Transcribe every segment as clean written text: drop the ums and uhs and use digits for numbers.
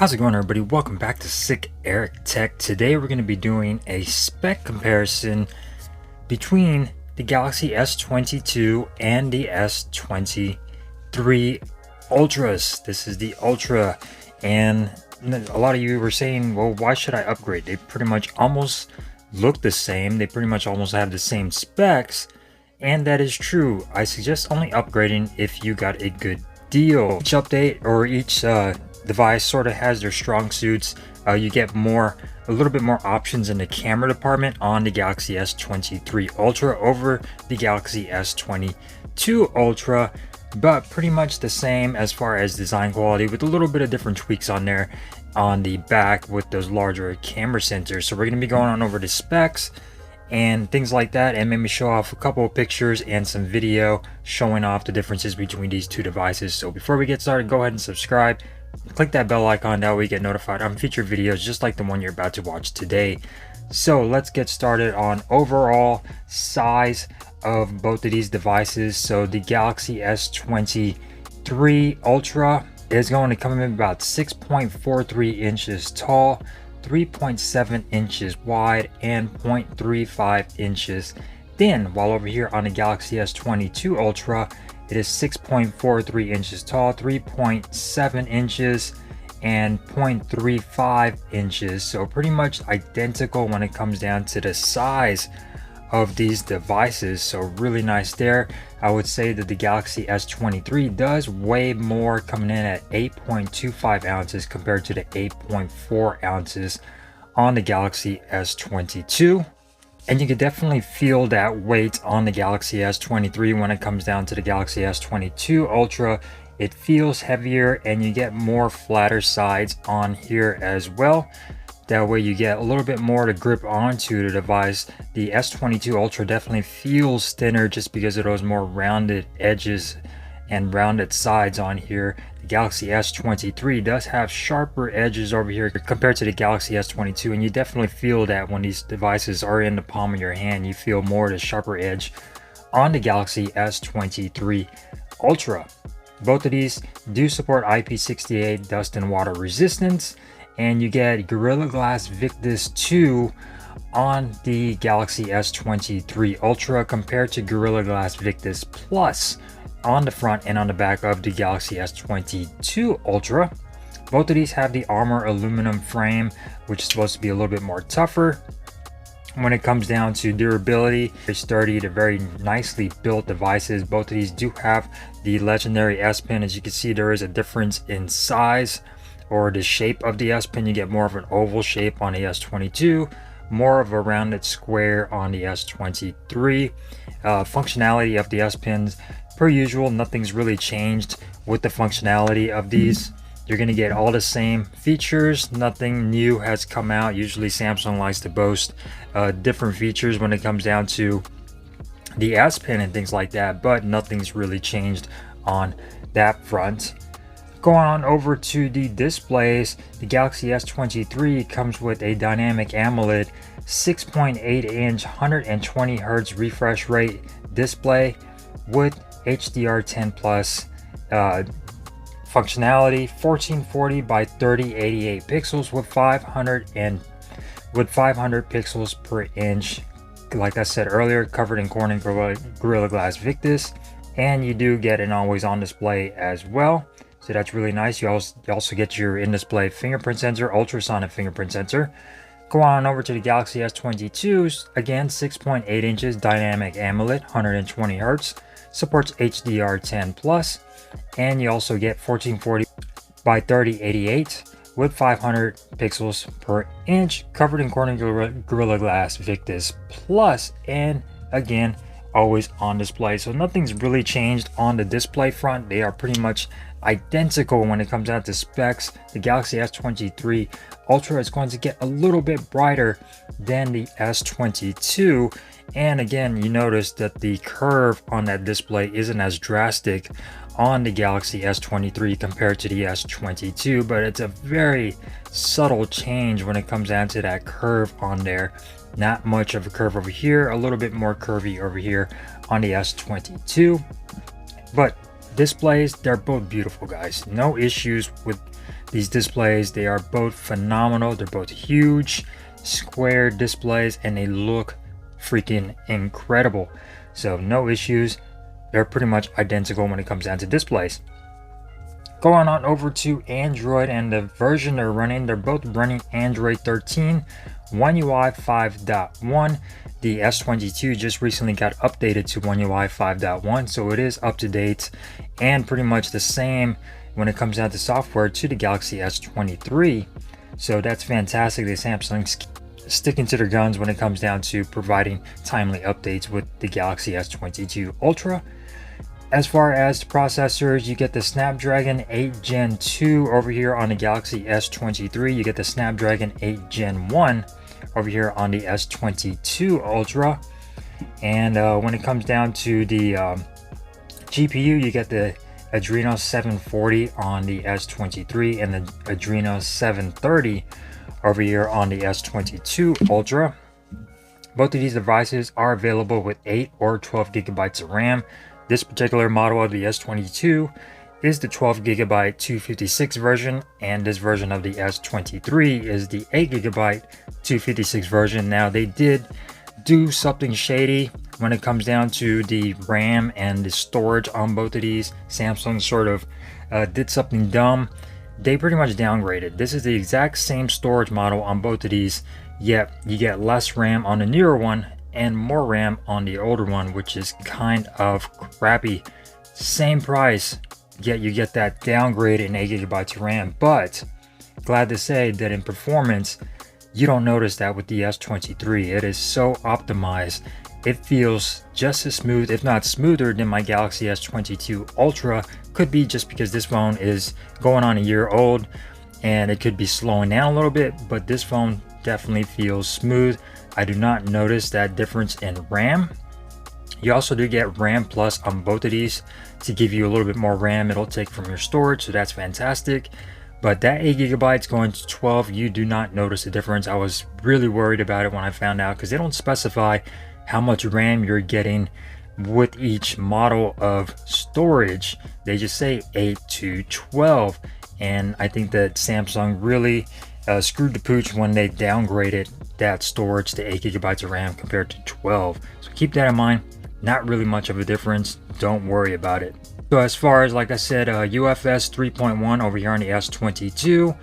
How's it going, everybody? Welcome back to Sick Eric Tech. Today we're going to be doing a spec comparison between the Galaxy S22 and the S23 Ultras. This is the Ultra, and a lot of you were saying, well, why should I upgrade? They pretty much almost look the same. They pretty much almost have the same specs, and that is true. I suggest only upgrading if you got a good deal. Each update or each device sort of has their strong suits. You get a little bit more options in the camera department on the Galaxy S23 Ultra over the Galaxy S22 Ultra, but pretty much the same as far as design quality, with a little bit of different tweaks on there on the back with those larger camera sensors. So we're going to be going on over the specs and things like that, and maybe show off a couple of pictures and some video showing off the differences between these two devices. So before we get started, go ahead and subscribe. Click that bell icon, that way you get notified on future videos just like the one you're about to watch today. So let's get started on overall size of both of these devices. So the Galaxy S23 Ultra is going to come in about 6.43 inches tall, 3.7 inches wide, and 0.35 inches thin, while over here on the Galaxy S22 Ultra it is 6.43 inches tall, 3.7 inches, and 0.35 inches. So pretty much identical when it comes down to the size of these devices. So really nice there. I would say that the Galaxy S23 does weigh more, coming in at 8.25 ounces compared to the 8.4 ounces on the Galaxy S22. And you can definitely feel that weight on the Galaxy S23 when it comes down to the Galaxy S22 Ultra. It feels heavier and you get more flatter sides on here as well. That way you get a little bit more to grip onto the device. The S22 Ultra definitely feels thinner just because of those more rounded edges and rounded sides on here. The Galaxy S23 does have sharper edges over here compared to the Galaxy S22, and you definitely feel that when these devices are in the palm of your hand. You feel more the sharper edge on the Galaxy S23 Ultra. Both of these do support IP68 dust and water resistance, and you get Gorilla Glass Victus 2 on the Galaxy S23 Ultra compared to Gorilla Glass Victus Plus on the front and on the back of the Galaxy S22 Ultra. Both of these have the Armor aluminum frame, which is supposed to be a little bit more tougher. When it comes down to durability, they're sturdy, they're very nicely built devices. Both of these do have the legendary S Pen. As you can see, there is a difference in size or the shape of the S Pen. You get more of an oval shape on the S22, more of a rounded square on the S23. Functionality of the S Pens, per usual, nothing's really changed with the functionality of these. You're going to get all the same features. Nothing new has come out. Usually Samsung likes to boast different features when it comes down to the S Pen and things like that, but nothing's really changed on that front. Going on over to the displays, the Galaxy S23 comes with a dynamic AMOLED 6.8-inch 120Hz refresh rate display with HDR10 plus functionality, 1440 by 3088 pixels with 500 pixels per inch. Like I said earlier, covered in Corning Gorilla Glass Victus, and you do get an always on display as well. So that's really nice. You also get your in-display fingerprint sensor, ultrasonic fingerprint sensor. Go on over to the Galaxy S22, again 6.8 inches dynamic AMOLED, 120 Hz, supports HDR10 plus, and you also get 1440 by 3088 with 500 pixels per inch, covered in Corning Gorilla Glass Victus Plus, and again always on display. So nothing's really changed on the display front. They are pretty much identical when it comes down to specs. The Galaxy S23 Ultra is going to get a little bit brighter than the S22, and again you notice that the curve on that display isn't as drastic on the Galaxy S23 compared to the S22, but it's a very subtle change when it comes down to that curve on there. Not much of a curve over here, a little bit more curvy over here on the S22, but displays, they're both beautiful, guys. No issues with these displays. They are both phenomenal. They're both huge square displays and they look freaking incredible. So no issues. They're pretty much identical when it comes down to displays. Going on over to Android and the version they're running, they're both running Android 13, One UI 5.1. The S22 just recently got updated to One UI 5.1, so it is up to date and pretty much the same when it comes down to software to the Galaxy S23. So that's fantastic. The Samsung's sticking to their guns when it comes down to providing timely updates with the Galaxy S22 Ultra. As far as the processors, you get the Snapdragon 8 Gen 2 over here on the Galaxy S23. You get the Snapdragon 8 Gen 1 over here on the S22 Ultra. And when it comes down to the GPU, you get the Adreno 740 on the S23 and the Adreno 730 over here on the S22 Ultra. Both of these devices are available with 8 or 12 gigabytes of RAM. This particular model of the S22 is the 12 gigabyte 256 version, and this version of the S23 is the 8 gigabyte 256 version. Now they did do something shady when it comes down to the RAM and the storage on both of these. Samsung sort of did something dumb. They pretty much downgraded. This is the exact same storage model on both of these, yet you get less RAM on the newer one and more RAM on the older one, which is kind of crappy. Same price, yet you get that downgrade in 8 gigabytes of RAM. But glad to say that in performance, you don't notice that with the S23. It is so optimized. It feels just as smooth, if not smoother, than my Galaxy S22 Ultra. Could be just because this phone is going on a year old and it could be slowing down a little bit, but this phone definitely feels smooth. I do not notice that difference in RAM. You also do get RAM Plus on both of these to give you a little bit more RAM it'll take from your storage, so that's fantastic. But that 8 gigabytes going to 12, you do not notice the difference. I was really worried about it when I found out because they don't specify how much RAM you're getting with each model of storage. They just say 8 to 12, and I think that Samsung really screwed the pooch when they downgraded that storage to 8 gigabytes of RAM compared to 12. So keep that in mind. Not really much of a difference. Don't worry about it. So as far as, like I said, UFS 3.1 over here on the S22,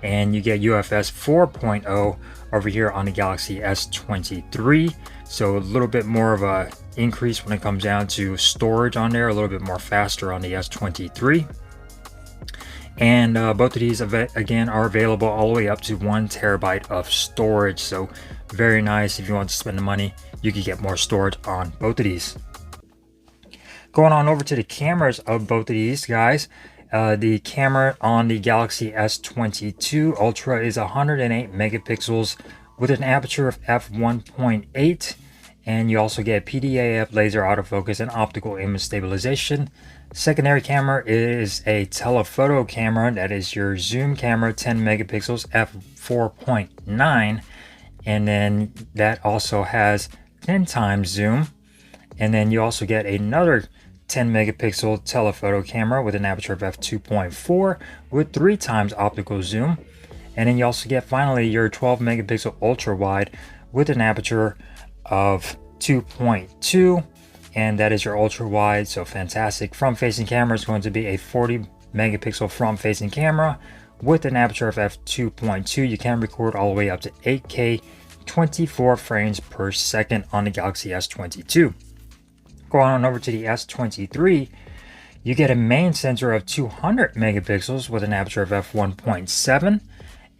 and you get UFS 4.0 over here on the Galaxy S23. So a little bit more of a increase when it comes down to storage on there, a little bit more faster on the S23. And both of these again are available all the way up to 1 terabyte of storage. So very nice. If you want to spend the money, you can get more storage on both of these. Going on over to the cameras of both of these guys. The camera on the Galaxy S22 Ultra is 108 megapixels with an aperture of f1.8, and you also get PDAF laser autofocus and optical image stabilization. Secondary camera is a telephoto camera, that is your zoom camera, 10 megapixels f4.9, and then that also has 10 times zoom. And then you also get another 10 megapixel telephoto camera with an aperture of f2.4 with 3 times optical zoom. And then you also get finally your 12 megapixel ultra wide with an aperture of 2.2, and that is your ultra wide. So fantastic. Front facing camera is going to be a 40 megapixel front facing camera with an aperture of f2.2. You can record all the way up to 8K 24 frames per second on the Galaxy S22. Going on over to the S23, you get a main sensor of 200 megapixels with an aperture of f1.7,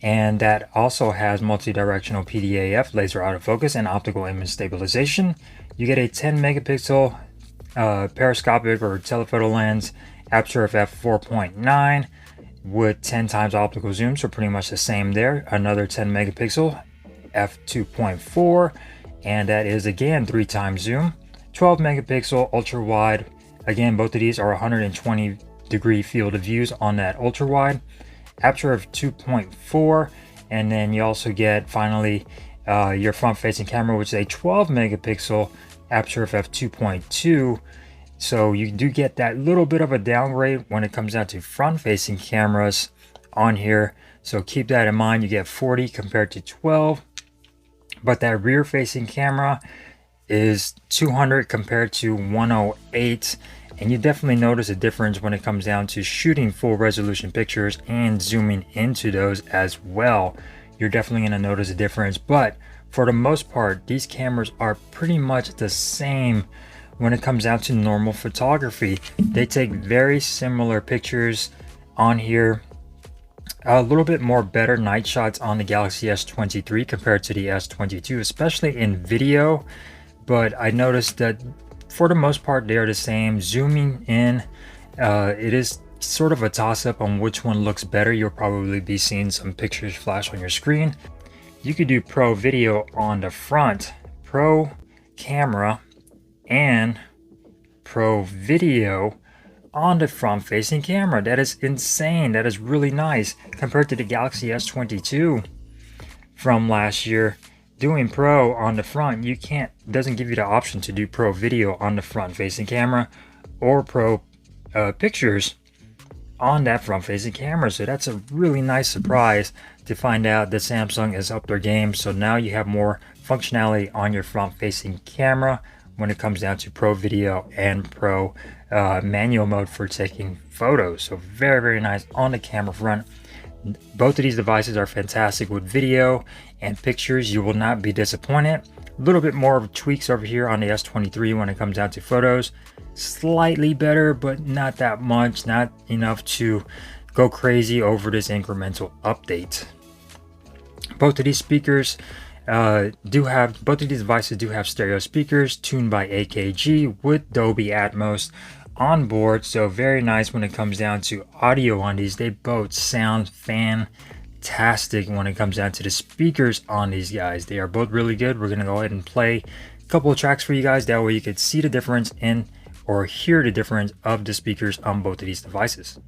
and that also has multi-directional PDAF laser autofocus and optical image stabilization. You get a 10 megapixel periscopic or telephoto lens, aperture of f4.9 with 10 times optical zoom, so pretty much the same there. Another 10 megapixel f2.4, and that is again 3 times zoom. 12 megapixel ultra wide. Again, both of these are 120 degree field of views on that ultra wide. Aperture of 2.4, and then you also get finally your front facing camera, which is a 12 megapixel aperture of f2.2. So you do get that little bit of a downgrade when it comes down to front-facing cameras on here. So keep that in mind. You get 40 compared to 12. But that rear-facing camera is 200 compared to 108. And you definitely notice a difference when it comes down to shooting full resolution pictures and zooming into those as well. You're definitely going to notice a difference. But for the most part, these cameras are pretty much the same when it comes down to normal photography. They take very similar pictures on here. A little bit more better night shots on the Galaxy S23 compared to the S22, especially in video. But I noticed that for the most part, they are the same. Zooming in, it is sort of a toss-up on which one looks better. You'll probably be seeing some pictures flash on your screen. You could do Pro Video on the front, Pro Camera, and Pro Video on the front-facing camera. That is insane. That is really nice compared to the Galaxy S22 from last year. Doing Pro on the front, you can't, doesn't give you the option to do Pro Video on the front-facing camera or Pro Pictures on that front-facing camera. So that's a really nice surprise to find out that Samsung has upped their game. So now you have more functionality on your front-facing camera when it comes down to Pro Video and Pro manual mode for taking photos. So very, very nice on the camera front. Both of these devices are fantastic with video and pictures. You will not be disappointed. A little bit more of tweaks over here on the S23 when it comes down to photos. Slightly better, but not that much. Not enough to go crazy over this incremental update. Both of these speakers both of these devices do have stereo speakers tuned by AKG with Dolby Atmos on board. So very nice when it comes down to audio on these. They both sound fantastic when it comes down to the speakers on these guys. They are both really good. We're gonna go ahead and play a couple of tracks for you guys. That way you could see the difference in or hear the difference of the speakers on both of these devices.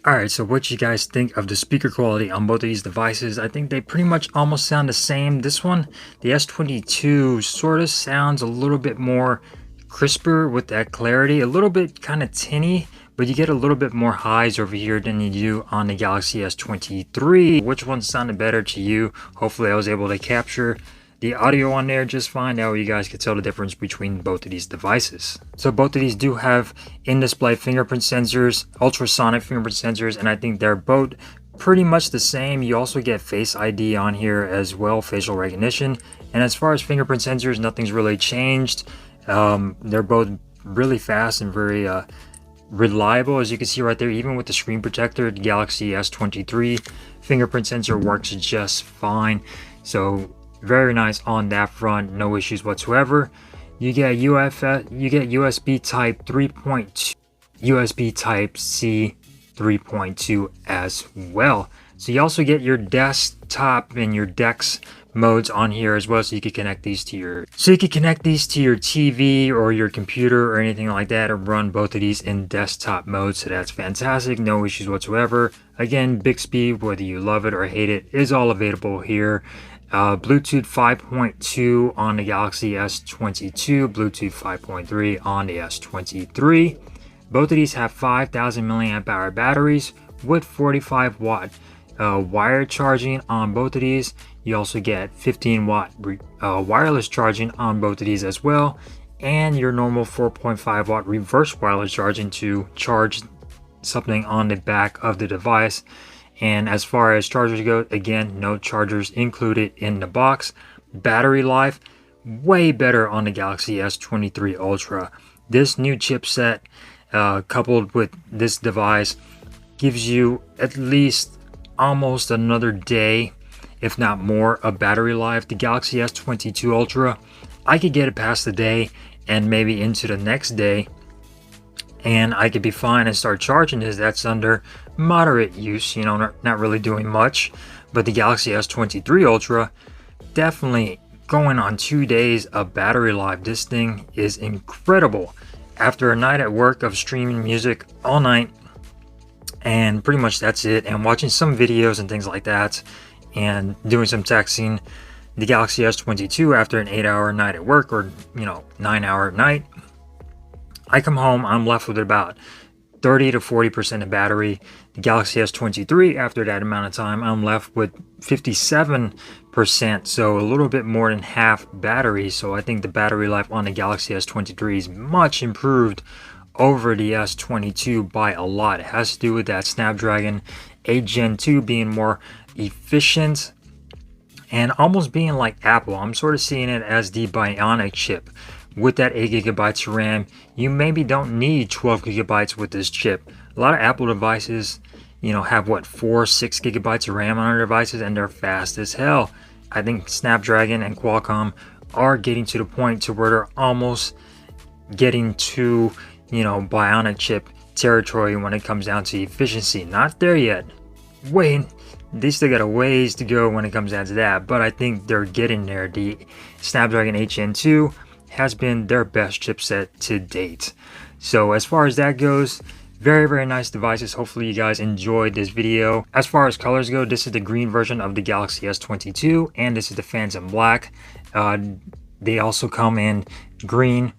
Alright, so what you guys think of the speaker quality on both of these devices? I think they pretty much almost sound the same. This one, the S22, sort of sounds a little bit more crisper with that clarity, a little bit kind of tinny, but you get a little bit more highs over here than you do on the Galaxy S23. Which one sounded better to you? Hopefully I was able to capture the audio on there just fine. That way you guys can tell the difference between both of these devices. So both of these do have in-display fingerprint sensors, ultrasonic fingerprint sensors, and I think they're both pretty much the same. You also get Face ID on here as well, facial recognition. And as far as fingerprint sensors, nothing's really changed. They're both really fast and very reliable, as you can see right there. Even with the screen protector, the Galaxy S23 fingerprint sensor works just fine. So very nice on that front, no issues whatsoever. You get USB Type 3.2, USB Type C 3.2 as well. So you also get your desktop and your DeX modes on here as well, so you could connect these to your TV or your computer or anything like that, and run both of these in desktop mode. So that's fantastic, no issues whatsoever. Again, Bixby, whether you love it or hate it, is all available here. Bluetooth 5.2 on the Galaxy S22, Bluetooth 5.3 on the S23. Both of these have 5,000 milliamp hour batteries with 45 watt wire charging on both of these. You also get 15 watt wireless charging on both of these as well, and your normal 4.5 watt reverse wireless charging to charge something on the back of the device. And as far as chargers go, again, no chargers included in the box. Battery life, way better on the Galaxy S23 Ultra. This new chipset coupled with this device gives you at least almost another day, if not more, of battery life. The Galaxy S22 Ultra, I could get it past the day and maybe into the next day, and I could be fine and start charging this. That's under moderate use, you know, not really doing much. But the Galaxy S23 Ultra, definitely going on 2 days of battery life. This thing is incredible. After a night at work of streaming music all night, and pretty much that's it, and watching some videos and things like that, and doing some texting, the Galaxy S22, after an 8-hour night at work, or 9-hour night, I come home, I'm left with about 30 to 40% of battery. The Galaxy S23, after that amount of time, I'm left with 57%, so a little bit more than half battery. So I think the battery life on the Galaxy S23 is much improved over the S22 by a lot. It has to do with that Snapdragon 8 Gen 2 being more efficient and almost being like Apple. I'm sort of seeing it as the Bionic chip. With that 8 gigabytes of RAM, you maybe don't need 12 gigabytes with this chip. A lot of Apple devices, have 4-6 gigabytes of RAM on their devices, and they're fast as hell. I think Snapdragon and Qualcomm are getting to the point to where they're almost getting to, Bionic chip territory when it comes down to efficiency. Not there yet. They still got a ways to go when it comes down to that, but I think they're getting there. The Snapdragon 8 Gen 2 has been their best chipset to date. So as far as that goes, very, very nice devices. Hopefully you guys enjoyed this video. As far as colors go, this is the green version of the Galaxy S22, and this is the Phantom Black. They also come in green,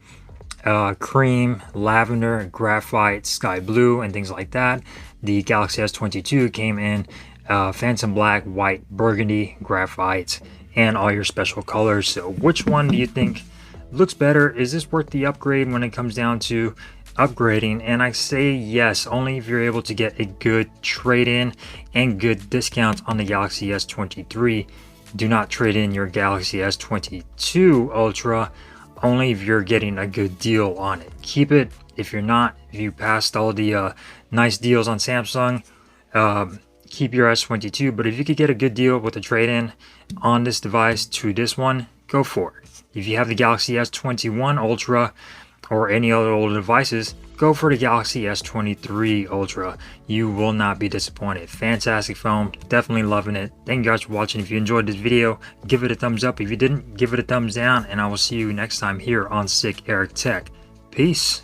cream, lavender, graphite, sky blue, and things like that. The Galaxy S22 came in Phantom Black, white, burgundy, graphite, and all your special colors. So which one do you think looks better? Is this worth the upgrade when it comes down to upgrading? And I say yes, only if you're able to get a good trade-in and good discounts on the Galaxy S23. Do not trade in your Galaxy S22 Ultra, only if you're getting a good deal on it. Keep it. If you're not, if you passed all the nice deals on Samsung, keep your S22. But if you could get a good deal with a trade-in on this device to this one, go for it. If you have the Galaxy S21 Ultra or any other old devices, go for the Galaxy S23 Ultra. You will not be disappointed. Fantastic phone. Definitely loving it. Thank you guys for watching. If you enjoyed this video, give it a thumbs up. If you didn't, give it a thumbs down. And I will see you next time here on Sick Eric Tech. Peace.